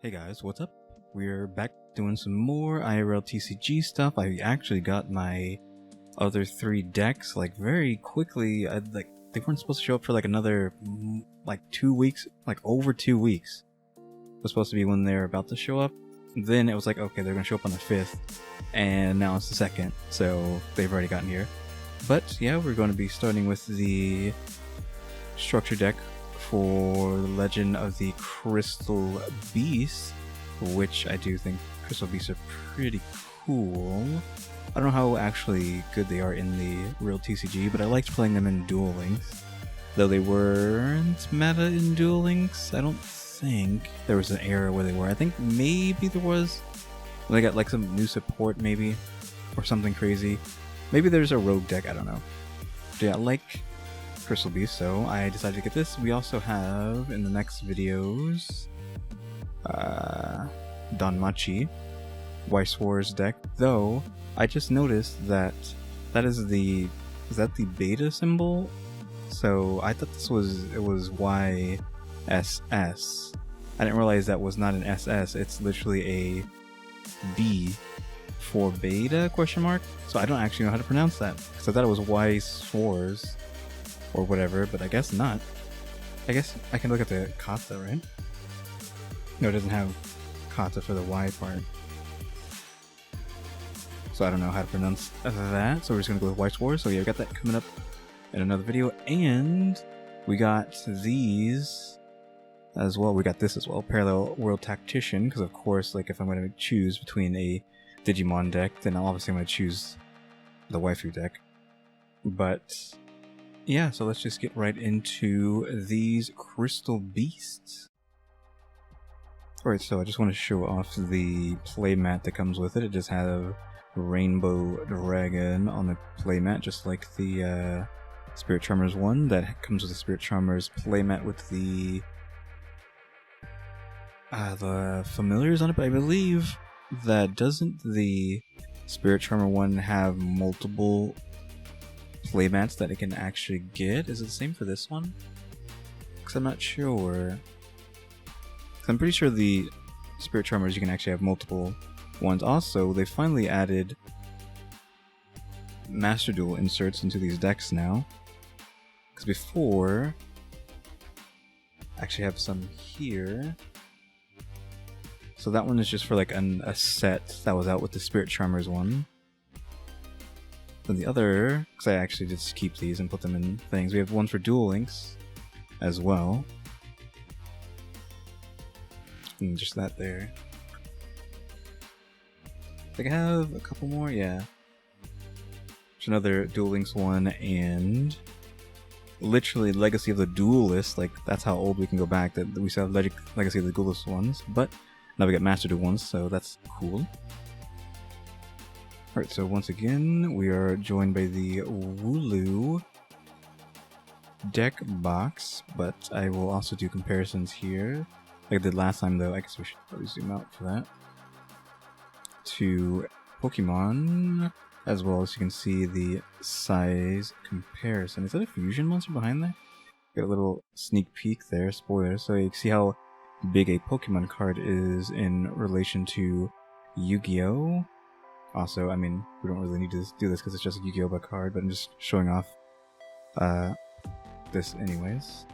Hey guys, what's up? We're back doing some more IRL TCG stuff. I actually got my other 3 decks like very quickly. They weren't supposed to show up for like another 2 weeks, like over 2 weeks. It was supposed to be when they're about to show up. Then it was like, okay, they're gonna show up on the 5th, and now it's the 2nd, so they've already gotten here. But yeah, we're going to be starting with the structure deck for the Legend of the Crystal Beast, which I do think Crystal Beasts are pretty cool. I don't know how actually good they are in the real TCG, but I liked playing them in Duel Links. Though they weren't meta in Duel Links, I don't think there was an era where they were. I think maybe there was. They got like some new support maybe, or something crazy. Maybe there's a rogue deck, I don't know. But yeah, I like Crystal Beast, so I decided to get this. We also have in the next videos Danmachi, Weiss Wars deck, though I just noticed that is the beta symbol, so I thought it was YSS. I didn't realize that was not an SS, it's literally a B for beta question mark, so I don't actually know how to pronounce that, so I thought it was Weiss Wars or whatever, but I guess not. I guess I can look at the kata, right? No, it doesn't have kata for the Y part. So I don't know how to pronounce that, so we're just gonna go with Weiss Wars. So yeah, we got that coming up in another video, and we got these as well. We got this as well, Parallel World Tactician, because of course, like if I'm gonna choose between a Digimon deck, then obviously I'm gonna choose the waifu deck. But yeah, so let's just get right into these Crystal Beasts. Alright, so I just want to show off the playmat that comes with it. It just has Rainbow Dragon on the playmat, just like the Spirit Charmers one. That comes with the Spirit Charmers playmat with the familiars on it, but I believe that doesn't the Spirit Charmer one have multiple playmats that it can actually get? Is it the same for this one? Because I'm not sure. I'm pretty sure the Spirit Charmers you can actually have multiple ones. Also, they finally added Master Duel inserts into these decks now. Because before, I actually have some here. So that one is just for like a set that was out with the Spirit Charmers one. Then the other, because I actually just keep these and put them in things, we have one for Duel Links as well. And just that there. I think I have a couple more, yeah. There's another Duel Links one, and literally Legacy of the Duelist, like that's how old we can go back, that we still have Legacy of the Duelist ones, but now we got Master Duel ones, so that's cool. Alright, so once again, we are joined by the Wooloo deck box, but I will also do comparisons here. Like I did last time though, I guess we should probably zoom out for that. To Pokemon, as well as you can see the size comparison. Is that a fusion monster behind there? Got a little sneak peek there, spoiler, so you can see how big a Pokemon card is in relation to Yu-Gi-Oh! Also, I mean, we don't really need to do this because it's just a Yu-Gi-Oh! Card, but I'm just showing off this anyways.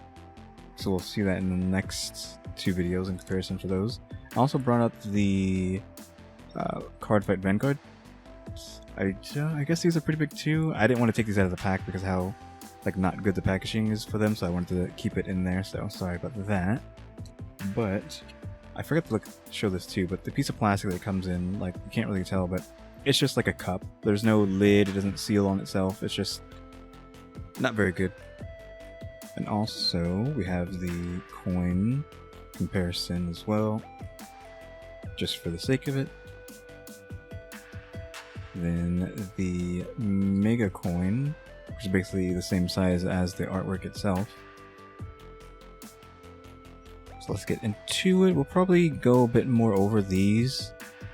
So we'll see that in the next 2 videos in comparison for those. I also brought up the Card Fight Vanguard. I guess these are pretty big too. I didn't want to take these out of the pack because how like not good the packaging is for them, so I wanted to keep it in there, so sorry about that. But I forgot to show this too, but the piece of plastic that comes in, like you can't really tell, but it's just like a cup. There's no lid, it doesn't seal on itself, it's just not very good. And also, we have the coin comparison as well, just for the sake of it. Then the Mega Coin, which is basically the same size as the artwork itself. So let's get into it. We'll probably go a bit more over these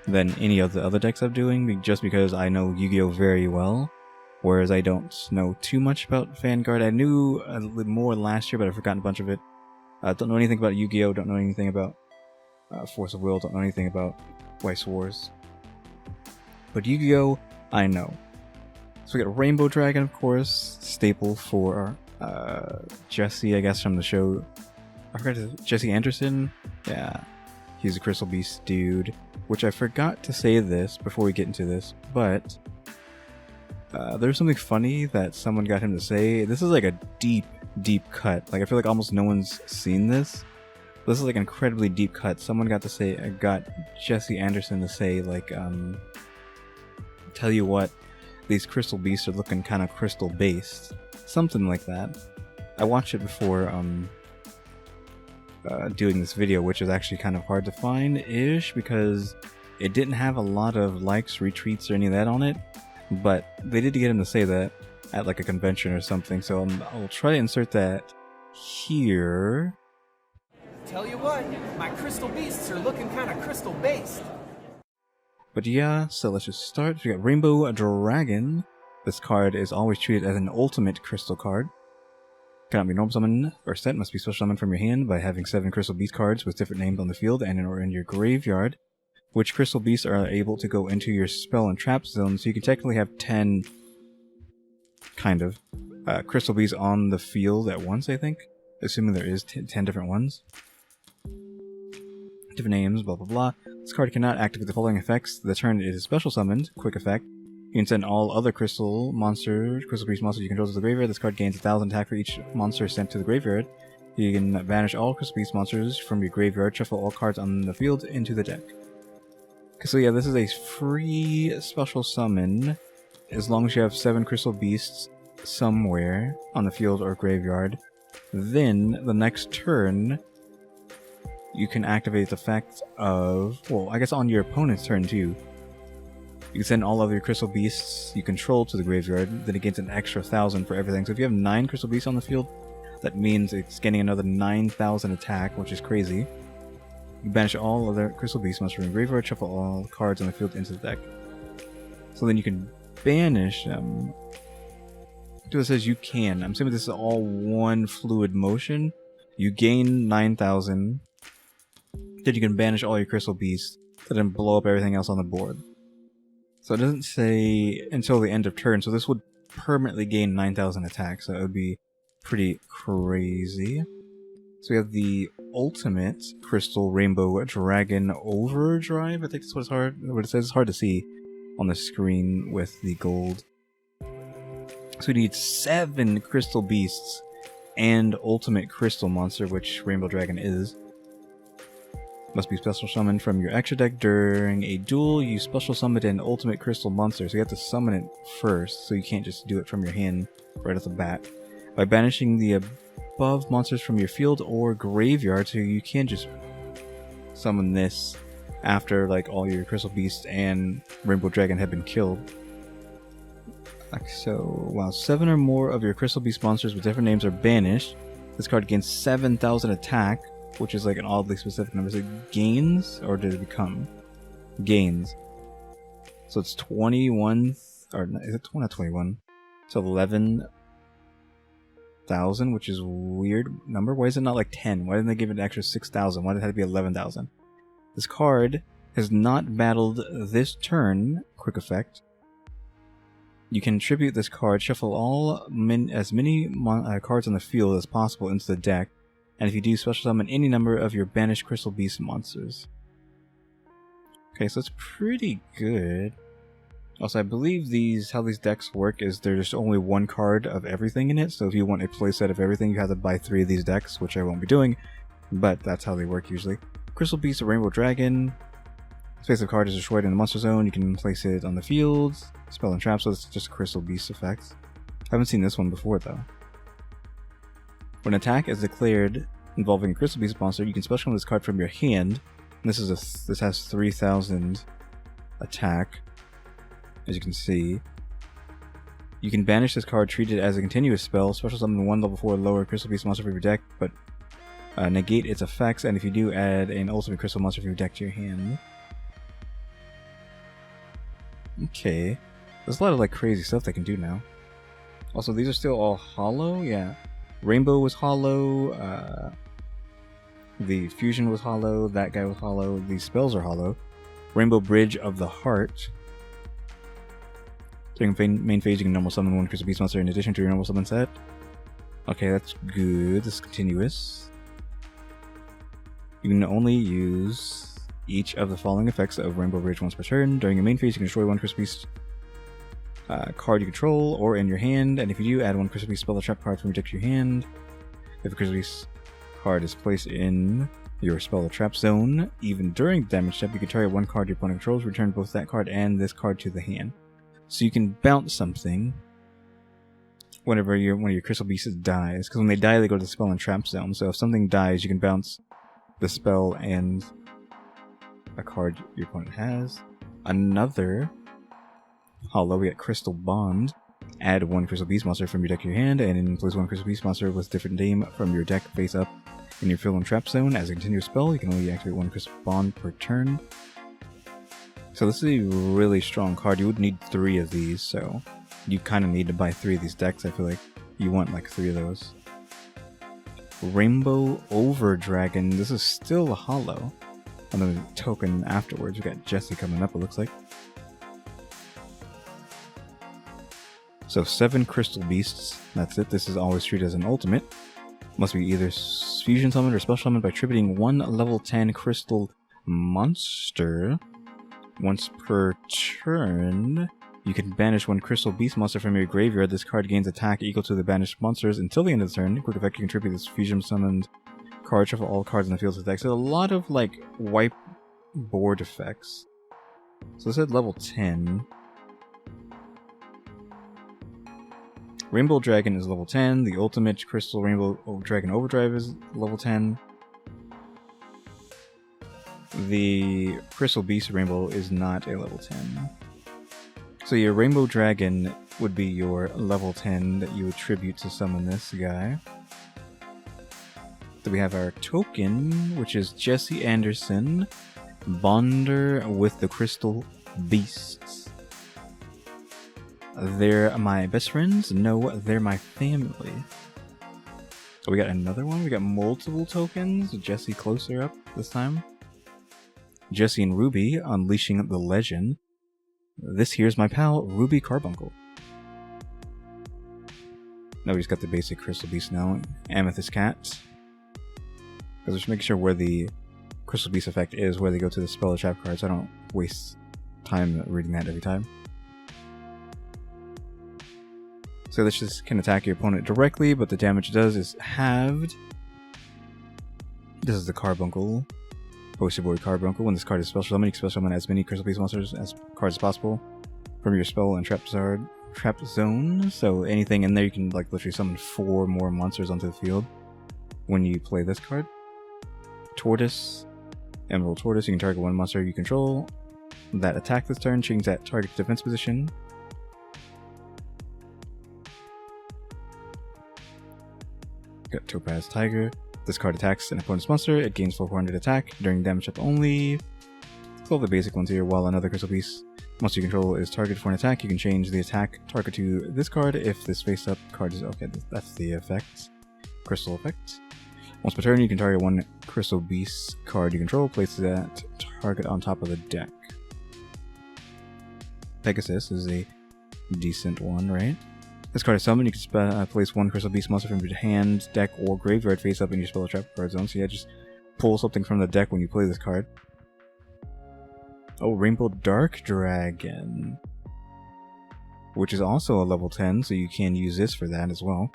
than any of the other decks I'm doing, just because I know Yu-Gi-Oh! Very well. Whereas I don't know too much about Vanguard. I knew a little more last year, but I've forgotten a bunch of it. Don't know anything about Yu-Gi-Oh! Don't know anything about Force of Will, don't know anything about Weiss Wars. But Yu-Gi-Oh! I know. So we got Rainbow Dragon, of course, staple for Jesse, I guess, from the show. I forgot Jesse Anderson? Yeah. He's a Crystal Beast dude. Which I forgot to say this before we get into this, but there's something funny that someone got him to say. This is like a deep, deep cut. Like, I feel like almost no one's seen this. This is like an incredibly deep cut. Someone got Jesse Anderson to say, like, tell you what, these Crystal Beasts are looking kind of crystal based. Something like that. I watched it before, doing this video, which is actually kind of hard to find-ish because it didn't have a lot of likes, retweets, or any of that on it, but they did get him to say that at like a convention or something, so I'll try to insert that here. Tell you what, my Crystal Beasts are looking kind of crystal based. But yeah, so let's just start. We got Rainbow Dragon. This card is always treated as an ultimate crystal card. Cannot be normal summon or set, must be special summoned from your hand by having 7 Crystal Beast cards with different names on the field and or in your graveyard, which Crystal Beasts are able to go into your spell and trap zone, so you can technically have 10, kind of, Crystal Beasts on the field at once, I think, assuming there is 10 different ones. Different names, blah blah blah. This card cannot activate the following effects. The turn it is special summoned, quick effect. You can send all other Crystal Beast monsters you control to the graveyard. This card gains 1,000 attack for each monster sent to the graveyard. You can banish all Crystal Beast monsters from your graveyard, shuffle all cards on the field into the deck. So yeah, this is a free special summon, as long as you have 7 Crystal Beasts somewhere on the field or graveyard. Then, the next turn, you can activate the effect of, well, I guess on your opponent's turn too. You can send all of your Crystal Beasts you control to the graveyard, then it gains an extra 1,000 for everything. So if you have 9 Crystal Beasts on the field, that means it's getting another 9,000 attack, which is crazy. You banish all other Crystal Beast monsters from your graveyard, shuffle all cards on the field into the deck. So then you can banish them. So it says you can. I'm assuming this is all one fluid motion. You gain 9,000. Then you can banish all your Crystal Beasts, then blow up everything else on the board. So it doesn't say until the end of turn, so this would permanently gain 9,000 attack, so it would be pretty crazy. So we have the ultimate Crystal Rainbow Dragon Overdrive. I think that's what it says. It's hard to see on the screen with the gold. So we need 7 Crystal Beasts and Ultimate Crystal Monster, which Rainbow Dragon is. Must be special summoned from your extra deck during a duel. You special summon an Ultimate Crystal Monster, so you have to summon it first, so you can't just do it from your hand right off the bat. By banishing the above monsters from your field or graveyard, so you can't just summon this after like all your Crystal Beasts and Rainbow Dragon have been killed. So, while 7 or more of your Crystal Beast monsters with different names are banished, this card gains 7,000 attack, which is like an oddly specific number. Is it gains, or did it become? Gains. So it's 21, or is it not 21? So 11,000, which is a weird number. Why is it not like 10? Why didn't they give it an extra 6,000? Why did it have to be 11,000? This card has not battled this turn, quick effect. You can tribute this card, shuffle as many cards on the field as possible into the deck, and if you do, special summon any number of your banished Crystal Beast monsters. Okay, so it's pretty good. Also, I believe how these decks work is there's only 1 card of everything in it, so if you want a playset of everything, you have to buy 3 of these decks, which I won't be doing, but that's how they work usually. Crystal Beast of Rainbow Dragon. Space of card is destroyed in the monster zone. You can place it on the field, spell and trap, so it's just a Crystal Beast effect. I haven't seen this one before, though. When an attack is declared involving a Crystal Beast monster, you can special summon this card from your hand. And this has 3,000 attack, as you can see. You can banish this card, treat it as a continuous spell, special summon 1 level 4 lower Crystal Beast monster from your deck, but negate its effects, and if you do, add an Ultimate Crystal monster from your deck to your hand. Okay. There's a lot of like crazy stuff they can do now. Also, these are still all hollow? Yeah. Rainbow was hollow. The fusion was hollow, that guy was hollow, these spells are hollow. Rainbow Bridge of the Heart. During main phase, you can normal summon one crystal beast monster in addition to your normal summon set. Okay, that's good. This is continuous. You can only use each of the following effects of Rainbow Bridge once per turn. During your main phase, you can destroy one crystal beast card you control or in your hand, and if you do, add one crystal beast spell or trap card from your deck to your hand. If a crystal beast card is placed in your spell or trap zone, even during the damage step, you can target one card your opponent controls, return both that card and this card to the hand. So you can bounce something whenever one of your crystal beasts dies, because when they die, they go to the spell and trap zone. So if something dies, you can bounce the spell and a card your opponent has. Another hollow, we got Crystal Bond. Add one crystal beast monster from your deck to your hand, and place one crystal beast monster with different name from your deck face up in your field and trap zone. As a continuous spell, you can only activate one crystal bond per turn. So this is a really strong card. You would need 3 of these, so you kind of need to buy 3 of these decks. I feel like you want like 3 of those. Rainbow Over Dragon. This is still a hollow. And then a token afterwards. We got Jesse coming up, it looks like. So 7 crystal beasts. That's it. This is always treated as an ultimate. Must be either fusion summoned or special summoned by tributing 1 level 10 crystal monster. Once per turn, you can banish 1 crystal beast monster from your graveyard. This card gains attack equal to the banished monsters until the end of the turn. Quick effect, you can tribute this fusion summoned card, shuffle all cards in the field to the deck. So a lot of like wipe board effects. So this is level 10. Rainbow Dragon is level 10. The ultimate Crystal Rainbow Dragon Overdrive is level 10. The Crystal Beast Rainbow is not a level 10. So your Rainbow Dragon would be your level 10 that you would tribute to summon this guy. Then we have our token, which is Jesse Anderson, Bonder with the Crystal Beasts. They're my best friends? No, they're my family. So we got another one. We got multiple tokens. Jesse closer up this time. Jesse and Ruby, unleashing the legend. This here's my pal, Ruby Carbuncle. Now we just got the basic Crystal Beast now. Amethyst Cat. Because just making sure where the Crystal Beast effect is, where they go to the spell or trap cards. I don't waste time reading that every time. So this just can attack your opponent directly, but the damage it does is halved. This is the Carbuncle. Poster Boy Carbuncle. When this card is special summon, you can special summon as many Crystal Beast monsters as cards as possible from your spell and trap zone. So anything in there, you can like literally summon 4 more monsters onto the field when you play this card. Tortoise. Emerald Tortoise. You can target 1 monster you control that attack this turn, change that target's defense position. Got Topaz Tiger. This card attacks an opponent's monster. It gains 400 attack during damage up only. It's all the basic ones here. While another Crystal Beast monster you control is targeted for an attack, you can change the attack target to this card if this face-up card is... Okay, that's the effect. Crystal effect. Once per turn, you can target 1 Crystal Beast card you control, place that target on top of the deck. Pegasus is a decent one, right? This card is summoned. You can place 1 Crystal Beast monster from your hand, deck, or graveyard face up in your spell or trap card zone. So yeah, just pull something from the deck when you play this card. Oh, Rainbow Dark Dragon, which is also a level 10, so you can use this for that as well.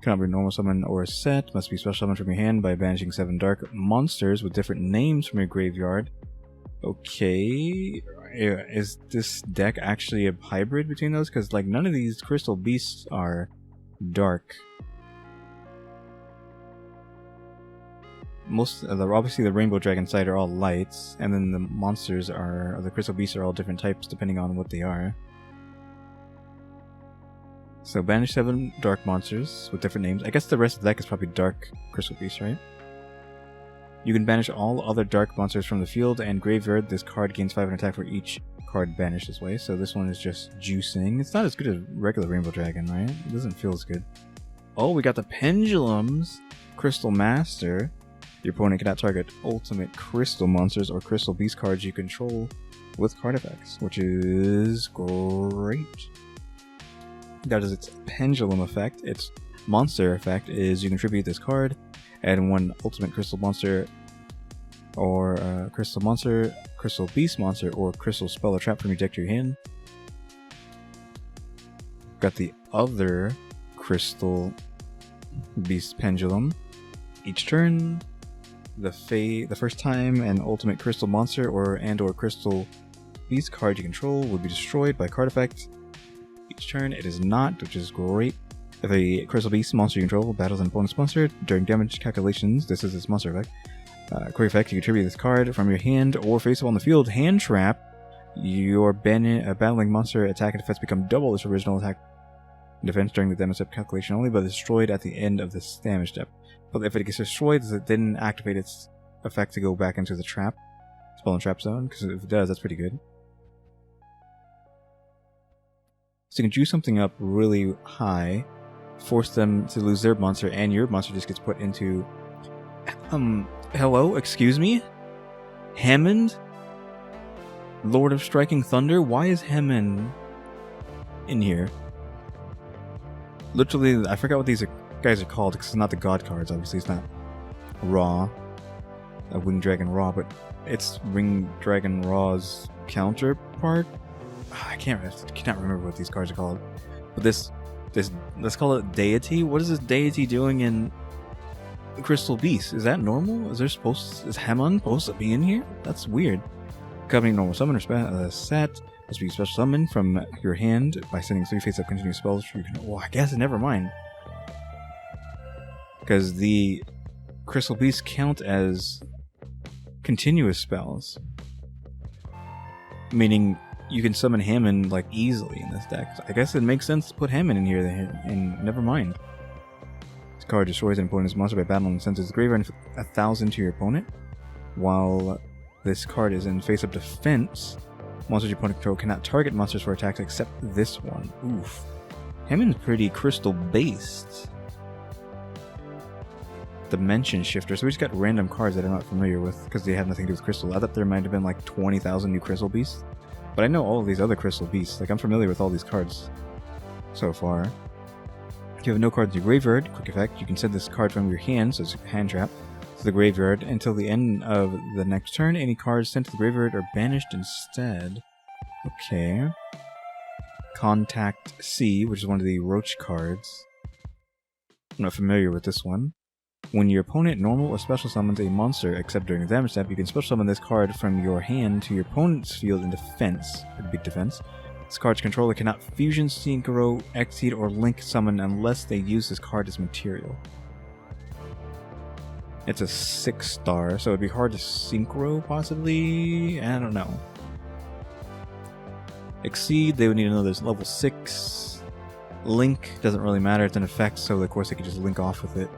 Cannot be normal summon or set. Must be special summoned from your hand by banishing 7 dark monsters with different names from your graveyard. Okay, is this deck actually a hybrid between those? Because like none of these Crystal Beasts are dark. Obviously the Rainbow Dragon side are all lights, and then the monsters are, the Crystal Beasts are all different types depending on what they are. So banish 7 dark monsters with different names. I guess the rest of the deck is probably dark Crystal Beasts, right? You can banish all other dark monsters from the field and graveyard. This card gains 500 attack for each card banished this way. So this one is just juicing. It's not as good as regular Rainbow Dragon, right? It doesn't feel as good. Oh, we got the Pendulums. Crystal Master. Your opponent cannot target ultimate crystal monsters or crystal beast cards you control with card effects, which is great. That is its pendulum effect. Its monster effect is you contribute this card, and one ultimate crystal monster or crystal monster, crystal beast monster, or crystal spell or trap from your deck to your hand. Got the other crystal beast pendulum. Each turn, the first time an ultimate crystal monster or crystal beast card you control will be destroyed by card effect. Each turn it is not, which is great. If a crystal beast monster you control battles an opponent's monster during damage calculations, this is its monster effect. Quick effect, you contribute this card from your hand or face up on the field. Hand trap, your battling monster attack and defense become double its original attack and defense during the damage step calculation only, but destroyed at the end of this damage step. But if it gets destroyed, it didn't activate its effect to go back into the trap, spell and trap zone, because if it does, that's pretty good. So you can juice something up really high, force them to lose their monster, and your monster just gets put into... hello? Excuse me? Hammond? Lord of Striking Thunder? Why is Hammond in here? Literally, I forgot what these guys are called, because it's not the god cards, obviously. It's not Raw, Winged Dragon Raw, but it's Winged Dragon Raw's counterpart? I cannot remember what these cards are called. But this, let's call it Deity. What is this Deity doing in Crystal Beast? Is that normal? Is Hammond supposed to be in here? That's weird. Accompanying normal summon or set must be special summon from your hand by sending 3 face-up continuous spells. Oh, I guess never mind. Because the Crystal Beasts count as continuous spells, meaning you can summon Hammond like easily in this deck. So I guess it makes sense to put Hammond in here, and never mind. This card destroys an opponent's monster by battling and sends its graveyard 1,000 to your opponent. While this card is in face-up defense, monsters your opponent control cannot target monsters for attacks except this one. Oof. Hammond's pretty crystal-based. Dimension Shifter. So we just got random cards that I'm not familiar with because they have nothing to do with crystal. I thought there might have been like 20,000 new crystal beasts. But I know all of these other crystal beasts. Like, I'm familiar with all these cards so far. If you have no cards in your graveyard, quick effect, you can send this card from your hand, so it's a hand trap, to the graveyard until the end of the next turn. Any cards sent to the graveyard are banished instead. Okay. Contact C, which is one of the Roach cards. I'm not familiar with this one. When your opponent normal or special summons a monster, except during the damage step, you can special summon this card from your hand to your opponent's field in defense. Big defense. This card's controller cannot fusion, synchro, exceed, or link summon unless they use this card as material. It's a 6-star, so it'd be hard to synchro, possibly? I don't know. Exceed, they would need another level 6. Link, doesn't really matter, it's an effect, so of course they could just link off with it.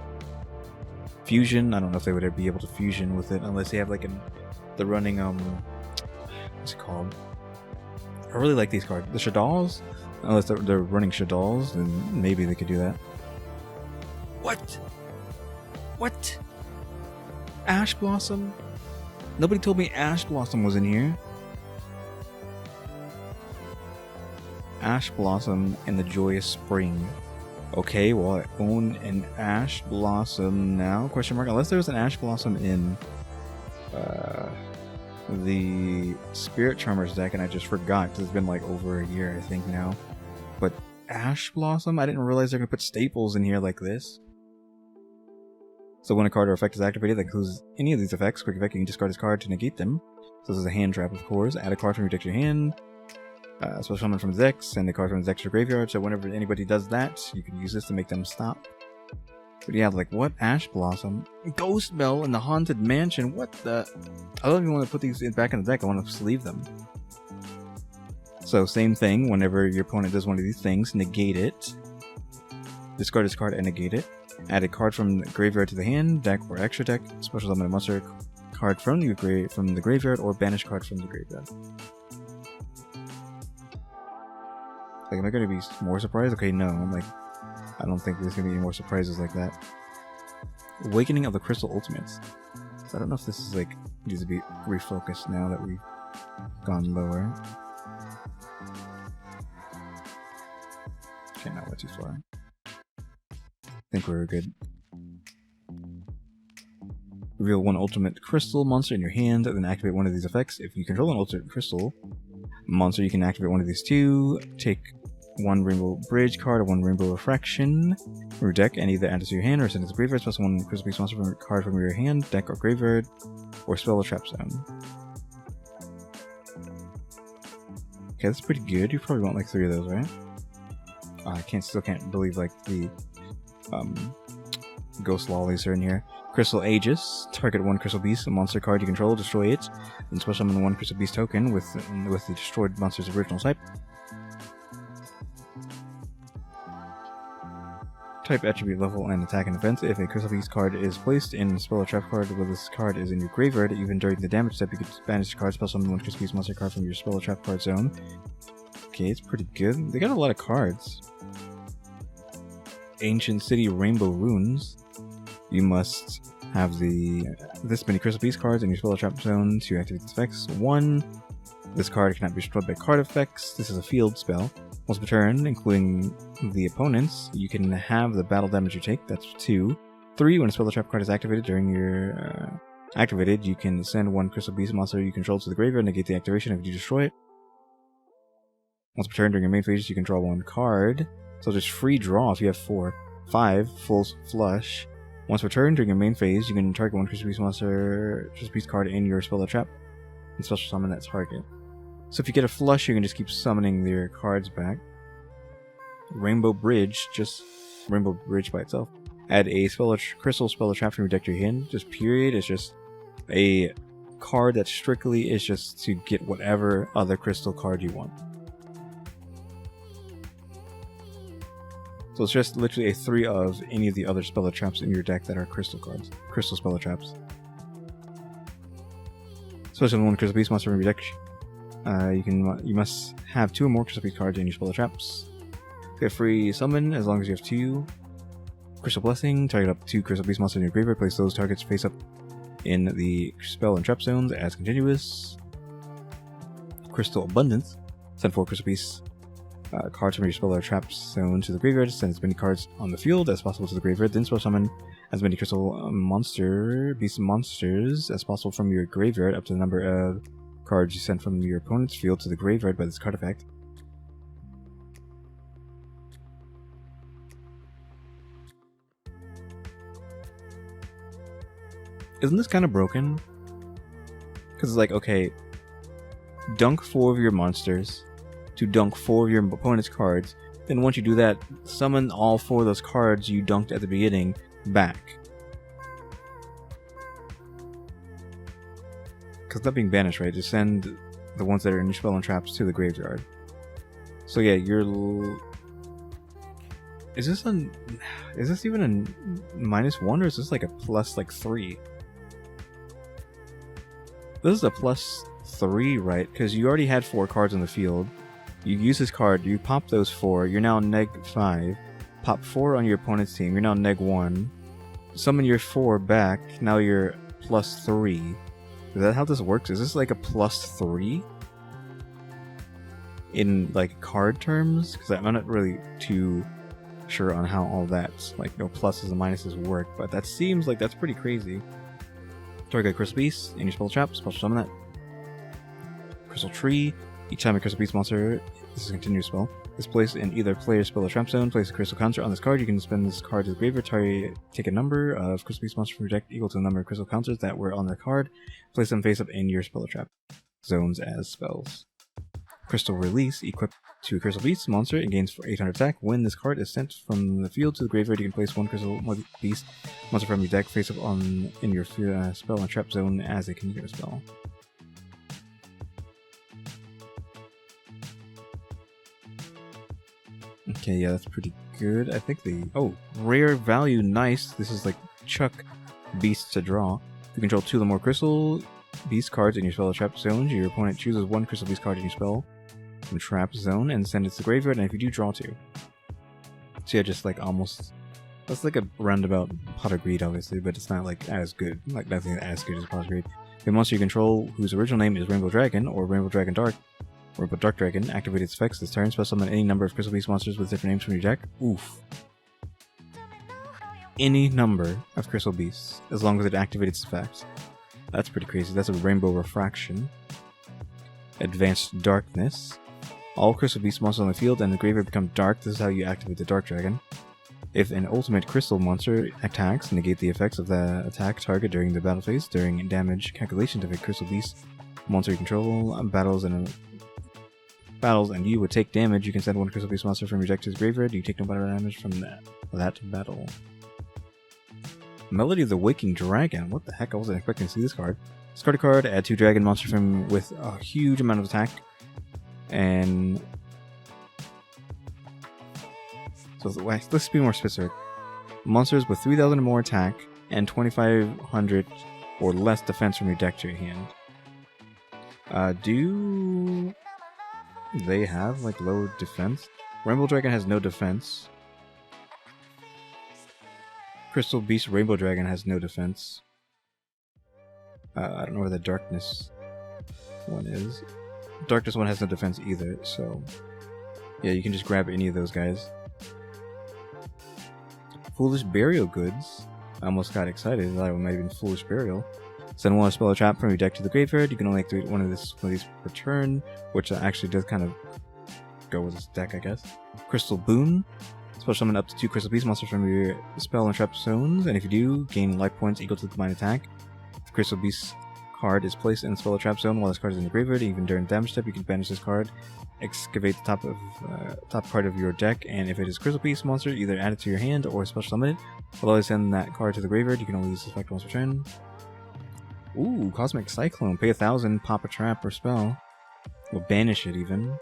Fusion, I don't know if they would ever be able to fusion with it unless they have like the running what's it called? I really like these cards. The Shaddolls? Unless they're running Shaddolls, then maybe they could do that. What? What? Ash Blossom? Nobody told me Ash Blossom was in here. Ash Blossom in the Joyous Spring. Okay, well, I own an Ash Blossom now? Question mark. Unless there was an Ash Blossom in the Spirit Charmers deck and I just forgot because it's been like over a year, I think, now. But Ash Blossom? I didn't realize they're going to put staples in here like this. So when a card or effect is activated that includes any of these effects, quick effect, you can discard this card to negate them. So this is a hand trap, of course. Add a card from your deck to your hand. Special summon from the deck, send a card from the deck to your graveyard, so whenever anybody does that, you can use this to make them stop. But yeah, like, what? Ash Blossom? Ghost Bell in the Haunted Mansion? What the? I don't even want to put these back in the deck, I want to sleeve them. So, same thing, whenever your opponent does one of these things, negate it. Discard this card and negate it. Add a card from the graveyard to the hand, deck, or extra deck. Special summon a monster card from the graveyard, or banish card from the graveyard. Like, am I going to be more surprised? Okay, no. Like, I don't think there's going to be any more surprises like that. Awakening of the Crystal Ultimates. So I don't know if this is like needs to be refocused now that we've gone lower. Okay, now we're too far. I think we're good. Reveal one ultimate crystal monster in your hand, then activate one of these effects. If you control an ultimate crystal monster, you can activate one of these two. Take one Rainbow Bridge card or one Rainbow Refraction from your deck and either add it to your hand or send it to graveyard. Special one crystal beast monster from card from your hand, deck, or graveyard, or spell a trap zone. Okay, that's pretty good. You probably want like 3 of those, right? I still can't believe like the ghost lollies are in here. Crystal Aegis. Target one Crystal Beast, a monster card you control, destroy it, then special summon one Crystal Beast token with the destroyed monster's original type. Type, attribute, level, and attack and defense. If a Crystal Beast card is placed in a spell or trap card while this card is in your graveyard, even during the damage step, you can banish the card, special summon one Crystal Beast monster card from your spell or trap card zone. Okay, it's pretty good. They got a lot of cards. Ancient City Rainbow Runes. You must have this many Crystal Beast cards in your spell or trap zone to activate these effects. 1. This card cannot be destroyed by card effects. This is a field spell. Once per turn, including the opponents, you can have the battle damage you take. That's 2. 3. When a spell or trap card is activated during your you can send one Crystal Beast monster you control to the graveyard and negate the activation if you destroy it. Once per turn during your main phase, you can draw 1 card. So just free draw if you have 4. 5. Full flush. Once per turn during your main phase, you can target one Crystal Beast monster, Crystal Beast card in your spell or trap, and special summon that target. So if you get a flush, you can just keep summoning their cards back. Rainbow Bridge, just Rainbow Bridge by itself. Add a crystal spell or trap from your deck to your hand. Just period. It's just a card that strictly is just to get whatever other crystal card you want. So it's just literally a 3 of any of the other spell or traps in your deck that are crystal cards. Crystal spell or traps. Especially one Crystal Beast monster from your deck. You must have 2 or more Crystal Beast cards in your spell or traps. Get free summon as long as you have 2. Crystal Blessing. Target up 2 Crystal Beast monsters in your graveyard. Place those targets face up in the spell and trap zones as continuous. Crystal Abundance. Send 4 Crystal Beasts cards from your spell or trap zone to the graveyard. Send as many cards on the field as possible to the graveyard. Then spell summon as many crystal beast monsters as possible from your graveyard up to the number of cards you sent from your opponent's field to the graveyard by this card effect. Isn't this kind of broken? Because it's like, okay, dunk 4 of your monsters to dunk 4 of your opponent's cards. Then once you do that, summon all 4 of those cards you dunked at the beginning back. Because not being banished, right? Just send the ones that are in your spell and traps to the graveyard. So yeah, is this even a -1 or is this like a plus like 3? This is a plus 3, right? Because you already had 4 cards on the field. You use this card, you pop those 4, you're now -5. Pop 4 on your opponent's team, you're now -1. Summon your 4 back, now you're plus 3. Is that how this works? Is this like a plus 3? In like card terms? Because I'm not really too sure on how all that, like, pluses and minuses work, but that seems like that's pretty crazy. Target Crystal Beast in your spell trap, special summon that. Crystal Tree. Each time a Crystal Beast monster, this is a continuous spell, is placed in either player's spell or trap zone, place a crystal counter on this card. You can spend this card to the graveyard, take a number of Crystal Beast monsters from your deck equal to the number of crystal counters that were on the card, place them face up in your spell or trap zones as spells. Crystal Release. Equip to a Crystal Beast monster, it gains 800 attack. When this card is sent from the field to the graveyard, you can place 1 Crystal Beast monster from your deck face up in your spell and trap zone as a continuous spell. Okay, yeah, that's pretty good. I think rare value, nice. This is like Chuck Beasts to draw. You control 2 or more Crystal Beast cards in your spell or trap zone. Your opponent chooses 1 Crystal Beast card in your spell and trap zone and send it to the graveyard, and if you do, draw 2. So yeah, just like almost That's like a roundabout Pot of Greed, obviously, but it's not like as good. Like nothing as good as Pot of Greed. The monster you control, whose original name is Rainbow Dragon or Rainbow Dragon Dark, or Dark Dragon, activate its effects this turn. Special summon any number of Crystal Beast monsters with different names from your deck. Oof. Any number of Crystal Beasts, as long as it activates its effects. That's pretty crazy. That's a Rainbow Refraction. Advanced Darkness. All Crystal Beast monsters on the field and the graveyard become dark. This is how you activate the Dark Dragon. If an ultimate crystal monster attacks, negate the effects of the attack target during the battle phase. During damage calculations of a crystal beast monster you control, battles and you would take damage, you can send one crystal beast monster from your deck to the graveyard. You take no battle damage from that battle. Melody of the Waking Dragon. What the heck? I wasn't expecting to see this card. Discard a card, add 2 dragon monsters from with a huge amount of attack. And so let's be more specific. Monsters with 3,000 or more attack and 2,500 or less defense from your deck to your hand. Do they have like low defense? Rainbow Dragon has no defense. Crystal Beast Rainbow Dragon has no defense. I don't know where the Darkness one is. Darkness one has no defense either, so yeah, you can just grab any of those guys. Foolish Burial Goods. I almost got excited. I thought it might have been Foolish Burial. Send one spell or trap from your deck to the graveyard. You can only activate one of these per turn, which actually does kind of go with this deck, I guess. Crystal Boon. Special summon up to 2 Crystal Beast monsters from your spell and trap zones, and if you do, gain life points equal to the combined attack. If the Crystal Beast card is placed in the spell or trap zone while this card is in the graveyard, even during the damage step, you can banish this card, excavate the top part of your deck, and if it is Crystal Beast monster, either add it to your hand or special summon it. Although I send that card to the graveyard, you can only use this effect once per turn. Ooh, Cosmic Cyclone. Pay 1,000, pop a trap or spell. Or banish it even.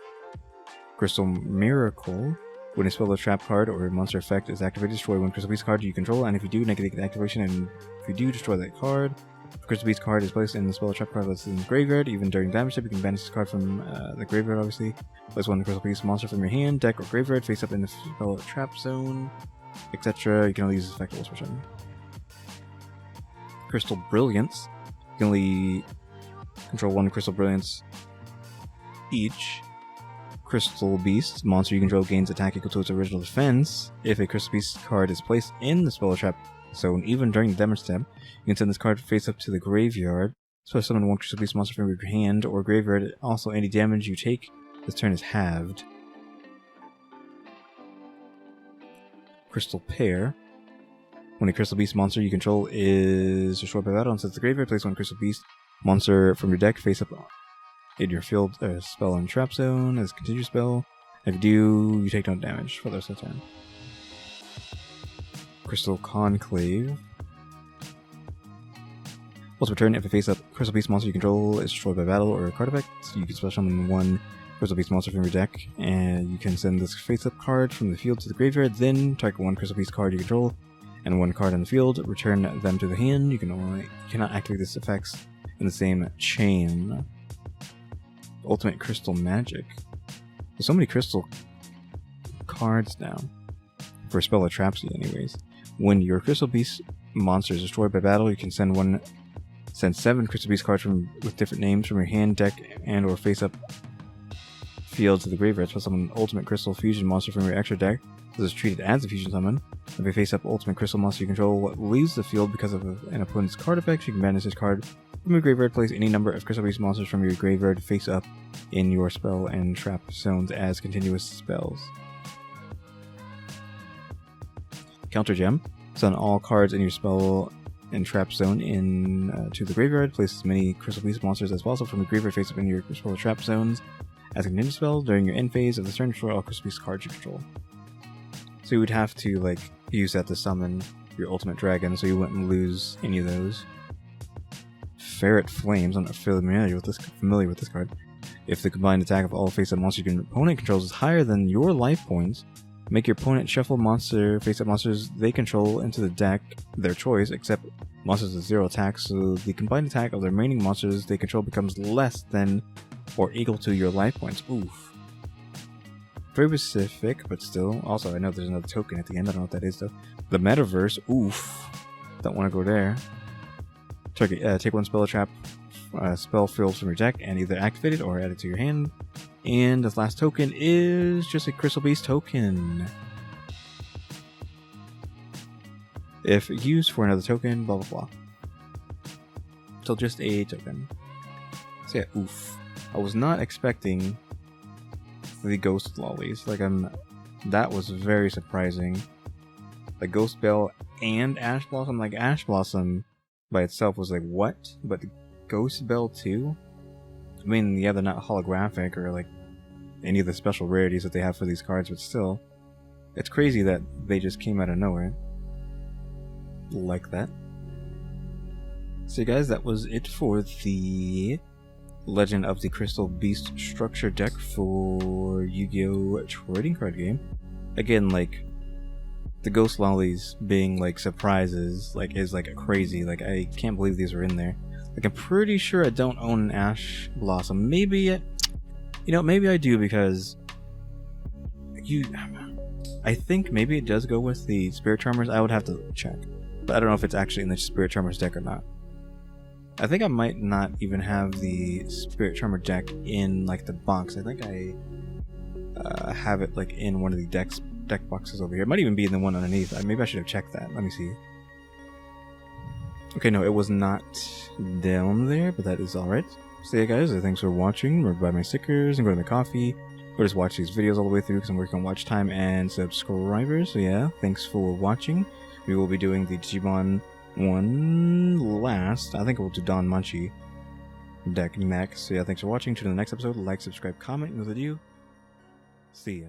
Crystal Miracle. When a spell or trap card or a monster effect is activated, destroy one Crystal Beast card you control, and if you do, negate the activation, and if you do, destroy that card. If a Crystal Beast card is placed in the spell or trap card that's in the graveyard, even during damage step, you can banish this card from the graveyard, obviously. Place one Crystal Beast monster from your hand, deck, or graveyard, face up in the spell or trap zone, etc. You can only use this effect once per turn. Crystal Brilliance. You can only control one Crystal Brilliance each. Crystal Beast monster you control gains attack equal to its original defense. If a Crystal Beast card is placed in the spell or trap zone, even during the damage step, you can send this card face up to the graveyard. So summon one Crystal Beast monster from your hand or graveyard. Also, any damage you take this turn is halved. Crystal Pair. When a Crystal Beast monster you control is destroyed by battle and sets the graveyard, place one Crystal Beast monster from your deck face up in your field spell and trap zone as a continuous spell. If you do, you take no damage for the rest of the turn. Crystal Conclave. Once per turn, if a face-up Crystal Beast monster you control is destroyed by battle or a card effect, you can special summon one Crystal Beast monster from your deck, and you can send this face-up card from the field to the graveyard, then target one Crystal Beast card you control and one card on the field, return them to the hand. You cannot activate this effects in the same chain. Ultimate Crystal Magic. There's so many crystal cards now. For spell or traps, anyways. When your Crystal Beast monster is destroyed by battle, you can send 7 Crystal Beast cards with different names from your hand, deck, and or face-up field to the graveyard. So summon an Ultimate Crystal Fusion monster from your extra deck. This is treated as a fusion summon. If a face-up Ultimate Crystal monster you control leaves the field because of an opponent's card effect, you can banish this card from your graveyard. Place any number of Crystal Beast monsters from your graveyard face up in your spell and trap zones as continuous spells. Counter Gem. Send all cards in your spell and trap zone to the graveyard. Place as many Crystal Beast monsters as possible from the graveyard face up in your spell or trap zones as a continuous spell. During your end phase of the turn, destroy all Crystal Beast cards you control. So you would have to use that to summon your Ultimate Dragon, so you wouldn't lose any of those. Ferret Flames. I'm not familiar with this card. If the combined attack of all face-up monsters your opponent controls is higher than your life points, make your opponent shuffle face-up monsters they control into the deck, their choice, except monsters with 0 attack, so the combined attack of the remaining monsters they control becomes less than or equal to your life points. Oof. Very specific, but still. Also, I know there's another token at the end. I don't know what that is, though. The Metaverse. Oof. Don't want to go there. Take one spell trap, spell fills from your deck, and either activate it or add it to your hand. And this last token is just a Crystal Beast token. If used for another token, blah blah blah. So just a token. So yeah, oof. I was not expecting the ghost lollies. Like that was very surprising. The Ghost Bell and Ash Blossom. Like Ash Blossom by itself was like what? But the Ghost Bell too? I mean, yeah, they're not holographic or like any of the special rarities that they have for these cards, but still, it's crazy that they just came out of nowhere like that. So guys, that was it for the Legend of the Crystal Beast structure deck for Yu-Gi-Oh! Trading card game. Again, like the Ghost Lollies being like surprises, like is like crazy. Like I can't believe these are in there. Like I'm pretty sure I don't own an Ash Blossom. Maybe maybe I do because I think maybe it does go with the Spirit Charmers. I would have to check, but I don't know if it's actually in the Spirit Charmers deck or not. I think I might not even have the Spirit Charmer deck in like the box. I think I have it like in one of the deck boxes over here. It might even be in the one underneath. Maybe I should have checked that. Let me see. Okay, no, it was not down there, but that is alright. So yeah guys, thanks for watching. Remember to buy my stickers and go to my Kofi, or just watch these videos all the way through because I'm working on watch time and subscribers. So yeah, thanks for watching. We will be doing the Digimon one last. I think we'll do Don Munchie deck next. So yeah, thanks for watching. Tune in the next episode. Like, subscribe, comment, and with you, see ya.